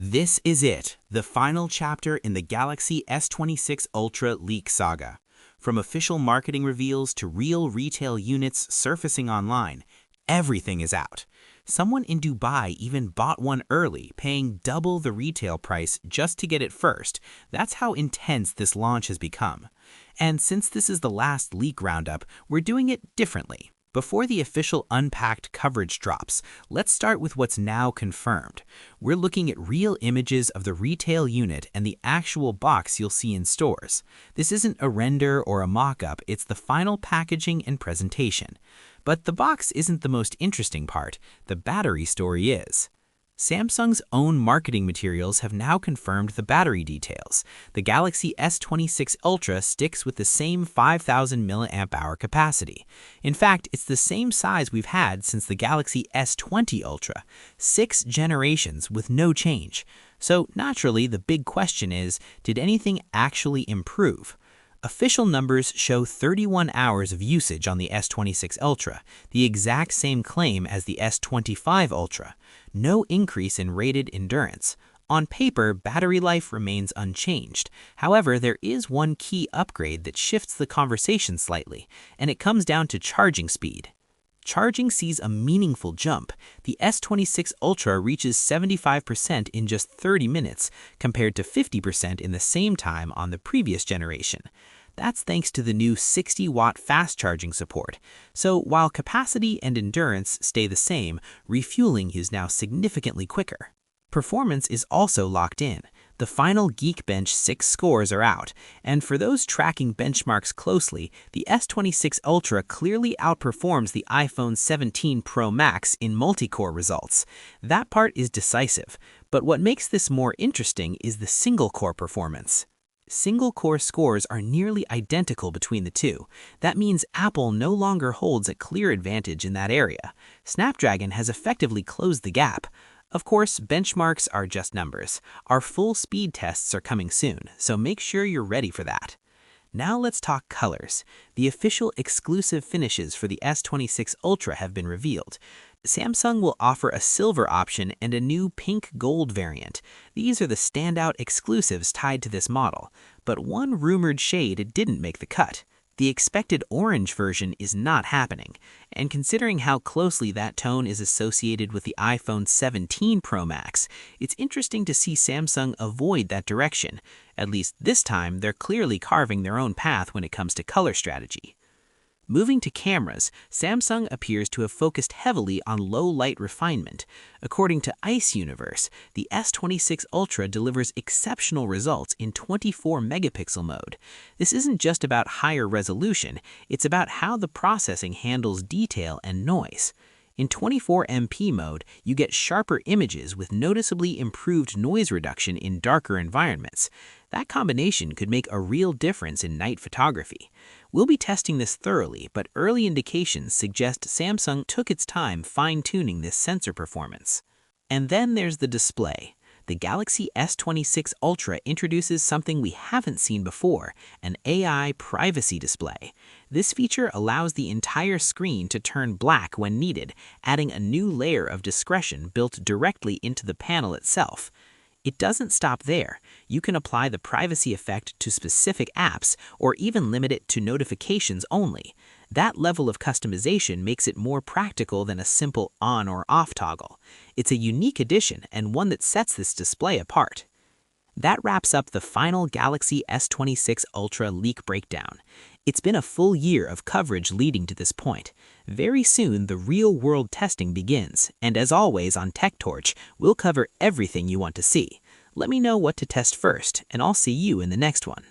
This is it, the final chapter in the Galaxy S26 Ultra leak saga. From official marketing reveals to real retail units surfacing online, everything is out. Someone in Dubai even bought one early, paying double the retail price just to get it first. That's how intense this launch has become. And since this is the last leak roundup, we're doing it differently. Before the official Unpacked coverage drops, let's start with what's now confirmed. We're looking at real images of the retail unit and the actual box you'll see in stores. This isn't a render or a mock-up, it's the final packaging and presentation. But the box isn't the most interesting part, the battery story is. Samsung's own marketing materials have now confirmed the battery details. The Galaxy S26 Ultra sticks with the same 5,000 mAh capacity. In fact, it's the same size we've had since the Galaxy S20 Ultra, 6 generations with no change. So naturally, the big question is, did anything actually improve? Official numbers show 31 hours of usage on the S26 Ultra, the exact same claim as the S25 Ultra. No increase in rated endurance. On paper, battery life remains unchanged. However, there is one key upgrade that shifts the conversation slightly, and it comes down to charging speed. Charging sees a meaningful jump. The S26 Ultra reaches 75% in just 30 minutes, compared to 50% in the same time on the previous generation. That's thanks to the new 60-watt fast charging support. So while capacity and endurance stay the same, refueling is now significantly quicker. Performance is also locked in. The final Geekbench 6 scores are out, and for those tracking benchmarks closely, the S26 Ultra clearly outperforms the iPhone 17 Pro Max in multi-core results. That part is decisive, but what makes this more interesting is the single-core performance. Single-core scores are nearly identical between the two. That means Apple no longer holds a clear advantage in that area. Snapdragon has effectively closed the gap. Of course, benchmarks are just numbers. Our full speed tests are coming soon, so make sure you're ready for that. Now let's talk colors. The official exclusive finishes for the S26 Ultra have been revealed. Samsung will offer a silver option and a new pink gold variant. These are the standout exclusives tied to this model, but one rumored shade didn't make the cut. The expected orange version is not happening, and considering how closely that tone is associated with the iPhone 17 Pro Max, it's interesting to see Samsung avoid that direction. At least this time, they're clearly carving their own path when it comes to color strategy. Moving to cameras, Samsung appears to have focused heavily on low-light refinement. According to Ice Universe, the S26 Ultra delivers exceptional results in 24-megapixel mode. This isn't just about higher resolution, it's about how the processing handles detail and noise. In 24MP mode, you get sharper images with noticeably improved noise reduction in darker environments. That combination could make a real difference in night photography. We'll be testing this thoroughly, but early indications suggest Samsung took its time fine-tuning this sensor performance. And then there's the display. The Galaxy S26 Ultra introduces something we haven't seen before, an AI privacy display. This feature allows the entire screen to turn black when needed, adding a new layer of discretion built directly into the panel itself. It doesn't stop there. You can apply the privacy effect to specific apps or even limit it to notifications only. That level of customization makes it more practical than a simple on or off toggle. It's a unique addition and one that sets this display apart. That wraps up the final Galaxy S26 Ultra leak breakdown. It's been a full year of coverage leading to this point. Very soon, the real-world testing begins, and as always on Tech Torch, we'll cover everything you want to see. Let me know what to test first, and I'll see you in the next one.